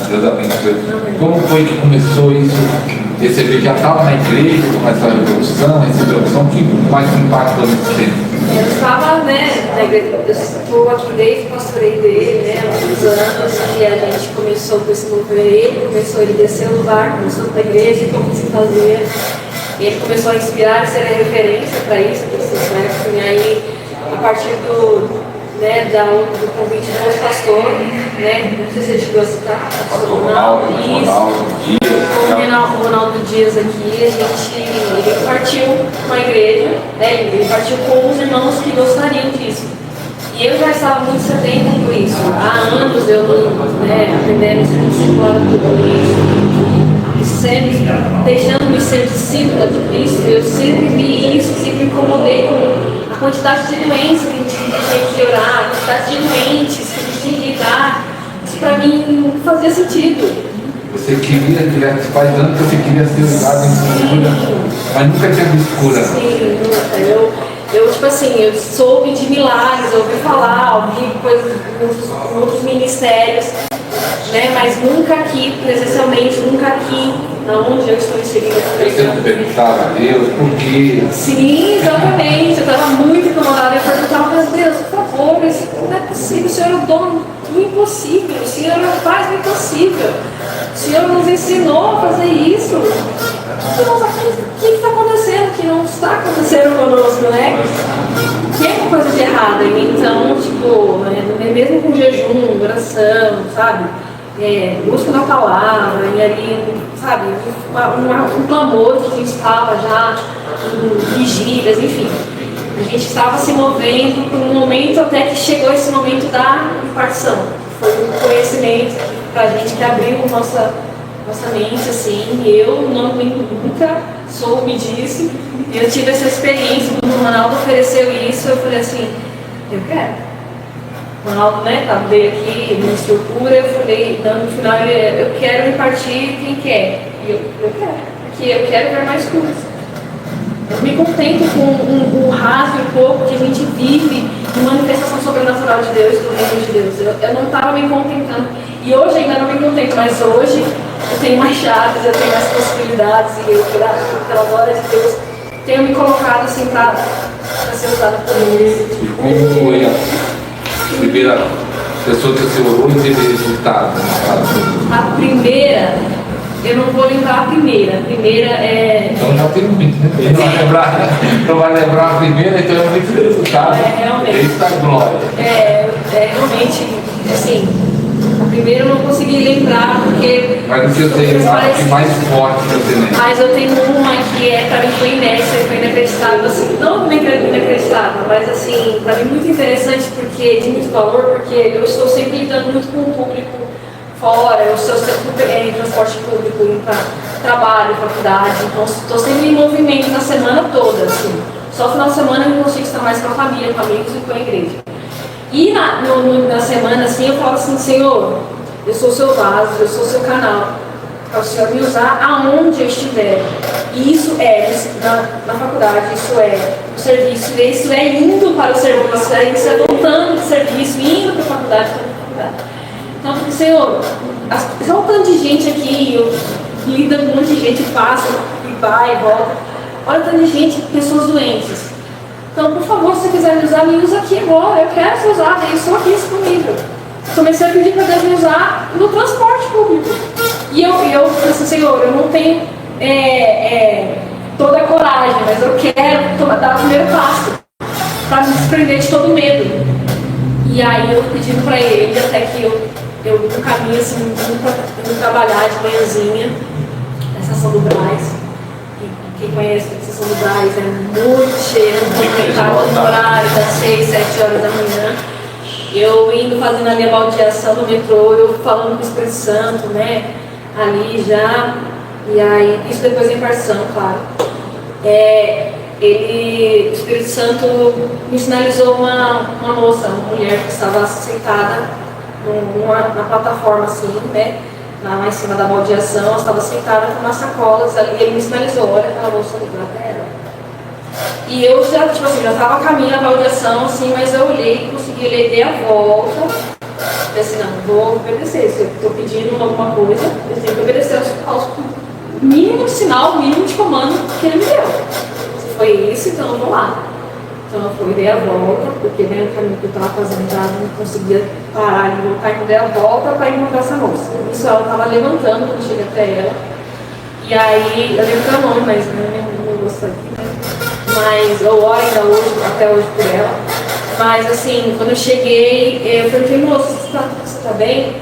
Deus abençoe. Como foi que começou isso? Você já estava na igreja, começou a revolução, recebeu a revolução, que mais impactou nesse tempo? Eu estava, na igreja, eu estou aqui desde que pastorei dele, há muitos anos, e a gente começou com esse movimento, ele descer o lugar, começou na igreja, como se fazia. E ele começou a inspirar, ser a referência para isso, e aí, a partir do convite do nosso pastor, não sei se ele chegou a citar, pastor Ronaldo Dias aqui, ele partiu com a igreja, ele partiu com os irmãos que gostariam disso. E eu já estava muito sedenta por isso. Há anos eu aprendendo tudo isso, sempre deixando-me ser discípula de Cristo. Eu sempre vi isso, sempre me incomodei com a quantidade de doenças que a gente tinha que orar, a quantidade de doentes que a gente tinha que lidar. Isso para mim não fazia sentido. Você queria tirar os pais dando que você queria ser usado em cura, mas nunca tinha visto cura. Sim, eu soube de milagres, ouvi falar, ouvi coisas em outros ministérios, mas nunca aqui, presencialmente, nunca aqui, onde eu estou inserida. Você não perguntava a Deus por quê? Sim, exatamente. Eu estava muito incomodada. Eu perguntava para Deus, por favor, isso não é possível. O Senhor é o dono do impossível. O Senhor faz o impossível. O Senhor nos ensinou a fazer isso. O que está acontecendo? Que não está acontecendo conosco, Que é uma coisa de errada. Então, mesmo com jejum, oração, sabe? Busca na palavra, e ali, sabe? Um clamor que a gente estava já em vigílias, enfim. A gente estava se movendo por um momento até que chegou esse momento da impartição. Foi um conhecimento para a gente que abriu nossa mente, assim. Eu nunca soube disso. Eu tive essa experiência, quando o Ronaldo ofereceu isso, eu falei assim, eu quero. O Ronaldo, veio aqui, me estrutura, eu falei, no final, eu quero impartir quem quer. E eu quero, porque eu quero ver mais coisas. Eu me contento com o raso e o pouco que a gente vive de manifestação sobrenatural de Deus, do reino de Deus. Eu não estava me contentando. E hoje ainda não me contento, mas hoje eu tenho mais chaves, eu tenho mais possibilidades, e eu, pela glória de Deus, tenho me colocado assim para ser usada por Ele. Como foi a primeira pessoa que você orou e teve resultado? A primeira, eu não vou lembrar a primeira. A primeira é. Então já tem muito, né? Não vai lembrar a primeira, então é muito resultado. Realmente. Isso da glória. Realmente, assim, a primeira eu não consegui lembrar, porque. Mas você tem uma que mais forte que você lembra. Mas eu tenho uma que para mim foi inacreditável, assim, não inacreditável, mas assim, para mim muito interessante, porque de muito valor, porque eu estou sempre lidando muito com o público fora, eu estou sempre em transporte público, indo para trabalho, faculdade, então estou sempre em movimento na semana toda, assim. Só no final de semana eu não consigo estar mais com a família, com amigos e com a igreja. E na semana, assim, eu falo assim, Senhor, eu sou o seu vaso, eu sou o seu canal, para o Senhor me usar aonde eu estiver. E isso é na faculdade, isso é no serviço, isso é indo para o serviço, isso é voltando do serviço, indo para a faculdade. Então, porque, Senhor, olha um tanto de gente aqui, eu lido com um monte de gente, passa e vai e volta. Olha o tanto de gente, pessoas doentes. Então, por favor, se você quiser me usar, me usa aqui agora. Eu quero ser usada, eu estou aqui disponível. Comecei a pedir para Deus me usar no transporte público. E eu falei assim, Senhor, eu não tenho toda a coragem, mas eu quero dar o primeiro passo para me desprender de todo medo. E aí eu pedi para ele, até que eu no caminho assim, indo trabalhar de manhãzinha na estação do Brás. Quem conhece a estação do Brás é muito cheia, muito mercado no horário das 6, 7 horas da manhã. Eu indo fazendo a minha baldeação no metrô, eu falando com o Espírito Santo, ali já, e aí, isso depois da impartição, claro. O Espírito Santo me sinalizou uma moça, uma mulher que estava sentada na plataforma assim, lá em cima da baldeação, ela estava sentada com umas sacolas ali, e ele me sinalizou, olha aquela moça ali pra ela. E eu já estava a caminho da baldeação, assim, mas eu olhei, consegui ler, dei a volta, Eu assim, não, vou obedecer. Se eu estou pedindo alguma coisa, eu tenho que obedecer aos mínimo sinal, mínimo de comando que ele me deu. Se foi isso, então eu vou lá. Então eu fui, dei a volta, porque né, o caminho que eu estava fazendo já não conseguia parar de voltar, então dei a volta para encontrar essa moça. Isso ela estava levantando quando eu cheguei até ela. E aí, eu lembro que é o nome, mas não vou saber, né? Mas eu oro ainda hoje, até hoje por ela. Mas assim, quando eu cheguei, eu perguntei, moça, você tá bem?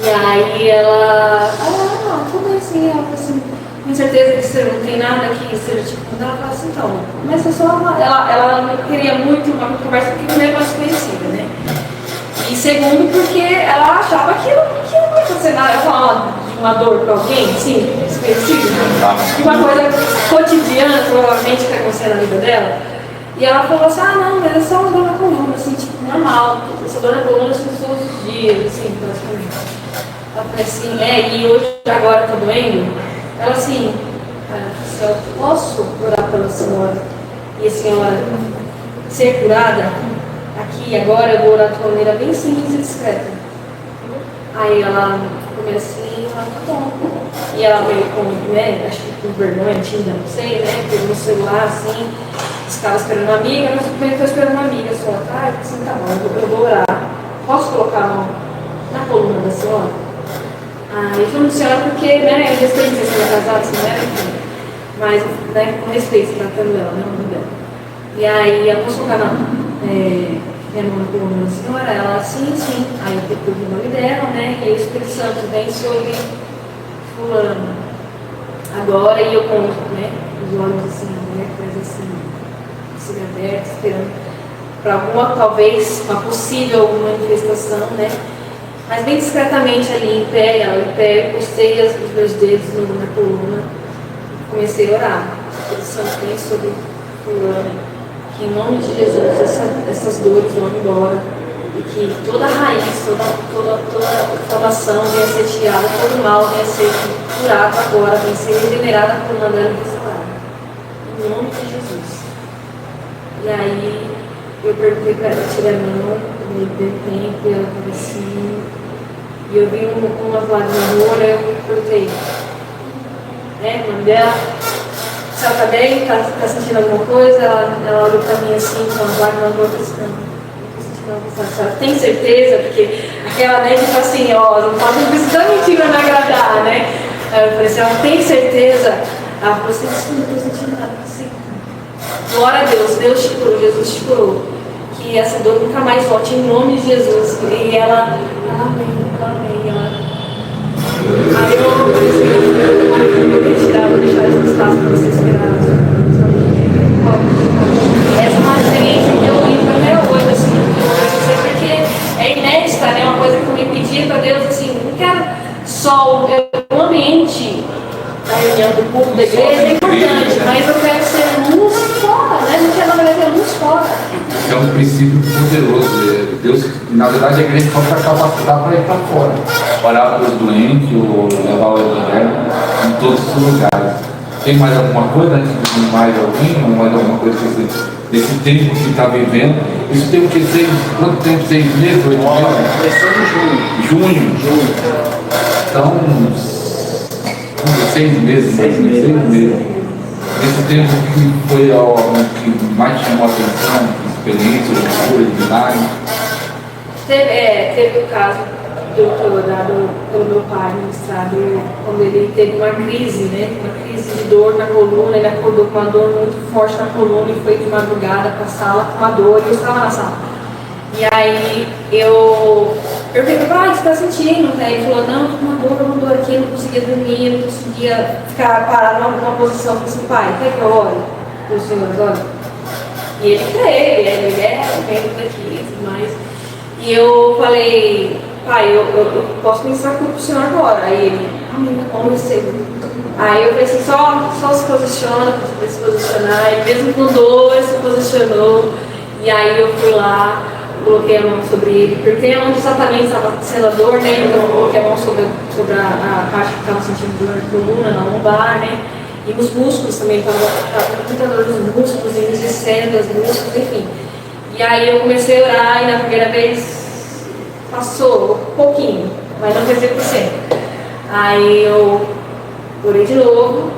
E aí ela, não, tudo bem sim. Ela falou assim, com certeza que você não tem nada que seja tipo, ela falou assim, então, mas eu só, ela queria muito uma conversa que não é mais conhecida, né? E segundo, porque ela achava que não ia acontecer nada. Ela falava de uma dor para alguém, sim, desconhecida, de uma coisa cotidiana, provavelmente, que aconteceu na vida dela. E ela falou assim, não, mas é só uma dor na coluna, assim, tipo, normal. Essa dor na coluna assim, todos os dias, assim, praticamente. Ela falou assim, e hoje, agora tá doendo? Ela assim, se eu posso orar pela senhora e a senhora ser curada, aqui agora eu vou orar de uma maneira bem simples e discreta. Aí ela começou assim, ela tá bom. E ela veio com, né, acho que com vergonha, tímida, não sei, né, pegou no celular assim, estava esperando uma amiga, mas também estou esperando uma amiga. Só, assim, tá bom, eu vou orar. Posso colocar a mão na coluna da senhora? Eu falei, senhora, porque, né, eu respeito se você é casada, se não é, enfim. Mas, né, com respeito, tratando ela, né, o nome dela. E aí, ela posso colocar minha mão na coluna da senhora? Ela, sim. Aí eu repus o nome dela, né, e aí o Espírito Santo vem sobre fulano. Agora, e eu conto, né, os olhos assim, né, coisa assim abertos, esperando para alguma, talvez, uma possível manifestação, né? Mas bem discretamente ali em pé, eu postei os meus dedos na coluna e comecei a orar. Eles são bem sobre fulano, que em nome de Jesus essas dores vão embora e que toda raiz, toda inflamação venha ser tirada, todo mal venha ser curado agora, venha ser regenerada a coluna dela e restaurada. Em nome de Jesus. E aí eu perguntei para ela tirar a mão, me deu tempo, e ela estava assim. E eu vi umas lágrimas no olho, eu perguntei, né, o nome dela, se ela está bem, está sentindo alguma coisa? Ela olhou para mim assim, com as lágrimas no olho, e disse, não estou sentindo alguma coisa. A senhora tem certeza? Porque aquela, né, tipo assim, não precisa mentir para me agradar, né? Aí eu falei assim, ela tem certeza? Ela falou assim, sim, não estou sentindo nada, assim. Glória a Deus, Deus te curou, Jesus te curou. Que essa dor nunca mais volte em nome de Jesus. E ela, amém. Aí eu vou deixar esse espaço para você esperar. Essa é uma experiência que eu vivo até hoje, assim, porque é inédita, né? Uma coisa que eu me pedi para Deus, assim, não quero só o ambiente da reunião do povo da igreja, é importante, mas eu quero ser luz fora, né? Não quero, na verdade, ser luz fora. É um princípio poderoso. Deus, na verdade, a igreja só está capacitada para ir para fora, orar para os doentes, ou levar o evangelho em todos os lugares. Tem mais alguma coisa antes de mais alguém? Ou mais alguma coisa desse tempo que está vivendo? Isso tem o que? Quanto tempo? 6 meses? 8 meses? Começou em junho. Junho. Então, 6 meses. 6 meses. Nesse tempo, o que foi algo que mais chamou a atenção? Experiência, loucura, de milagre? Teve o caso que eu fui orado pelo meu pai ministrado, quando ele teve uma crise, né? Uma crise de dor na coluna, ele acordou com uma dor muito forte na coluna e foi de madrugada para a sala com uma dor, e eu estava na sala. E aí eu perguntei, pai, você está sentindo? Aí ele falou, não, uma dor aqui, eu não conseguia dormir, eu não conseguia ficar parado numa posição. Eu falei assim, pai, quer que eu ore para o senhor agora? E ele crê, ele vem daqui e tudo mais. E eu falei, pai, eu posso ministrar para o senhor agora. Aí ele, amém, eu recebo. Aí eu falei assim, só se posiciona, para se posicionar. E mesmo com dor, ele se posicionou. E aí eu fui lá, coloquei a mão sobre ele, porque onde exatamente estava sendo a dor, né? Então eu coloquei a mão sobre a parte que estava sentindo dor na coluna, na lombar, né? E os músculos também, estava muita dor nos músculos, e descendo os músculos, enfim. E aí eu comecei a orar, e na primeira vez passou um pouquinho, mas não foi 100%. Aí eu orei de novo,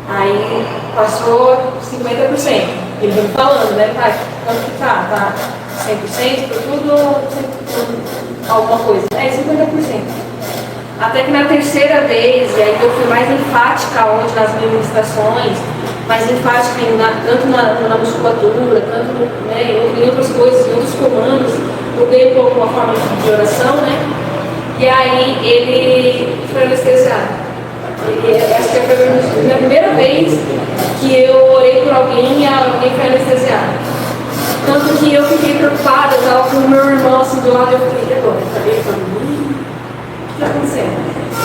aí passou 50%. Ele veio falando, né, pai, quanto que tá? Tá 100% por tudo ou alguma coisa? É 50%. Até que na terceira vez, e aí eu fui mais enfática hoje nas ministrações, mais enfática tanto na musculatura, tanto em outras coisas, em outros comandos, eu dei um pouco uma forma de oração, né? E aí ele foi anestesiado. Essa foi a minha primeira vez que eu orei por alguém e alguém foi anestesiado. Tanto que eu fiquei preocupada, eu estava com o meu irmão assim do lado, eu fiquei, e agora? Cadê ele? O que está acontecendo?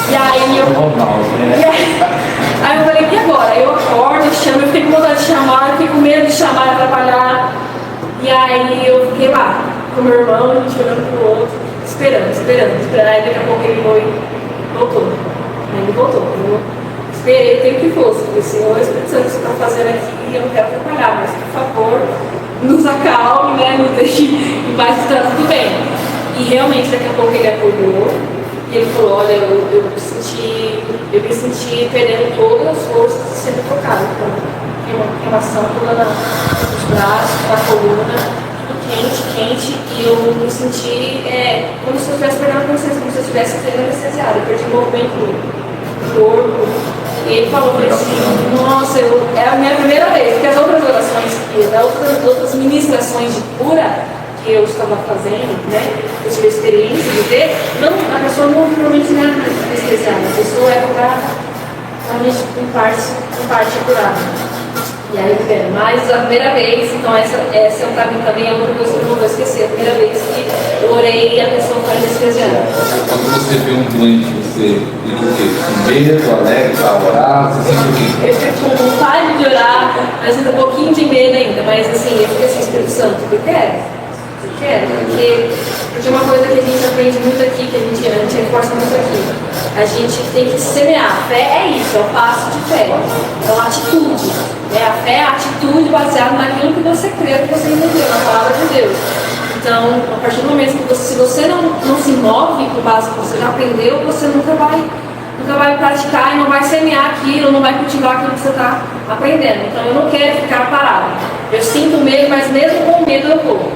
E aí eu falei, e agora? Eu acordo, chamo, eu fiquei com vontade de chamar, eu fiquei com medo de chamar e atrapalhar. E aí eu fiquei lá, com o meu irmão, a gente olhando pro outro, esperando. Aí daqui a pouco ele voltou. Ele voltou. Eu esperei o tempo que fosse, porque Senhor, o Espírito Santo, que você está fazendo aqui, eu não quero atrapalhar, mas por favor, nos acalme, né? Nos deixe em paz, está tudo bem. E realmente daqui a pouco ele acordou. E ele falou, olha, eu me senti perdendo todas as forças de sendo tocado. Então, tem uma queimação toda nos braços, na coluna, tudo quente, e eu me senti como se eu estivesse perdendo a consciência, como se eu estivesse sendo anestesiada. Eu perdi o movimento do corpo. E ele falou para assim, nossa, é a minha primeira vez, porque as outras orações, as outras ministrações de cura, que eu estava fazendo, né? Eu tive a experiência de ver, a pessoa não realmente não é anestesiada, a pessoa é para realmente em parte curada. E aí, mas a primeira vez, então essa para mim também é outra coisa que eu não vou esquecer, a primeira vez que eu orei e a pessoa foi anestesiada. Quando você vê um doente, você fica o quê? Com medo, alegre para orar? Você sente o quê? Eu fico com vontade de orar, mas ainda um pouquinho de medo ainda, mas assim, eu fico assim, Espírito Santo, eu quero. Porque uma coisa que a gente aprende muito aqui, que a gente reforça muito aqui, a gente tem que semear. A fé é isso, é o passo de fé, é uma atitude. A fé é a atitude baseada naquilo que você crê, que você entendeu, na palavra de Deus. Então, a partir do momento que se você não se move com base que você já aprendeu, você nunca vai praticar e não vai semear aquilo, não vai cultivar aquilo que você está aprendendo. Então, eu não quero ficar parado. Eu sinto medo, mas mesmo com medo eu vou.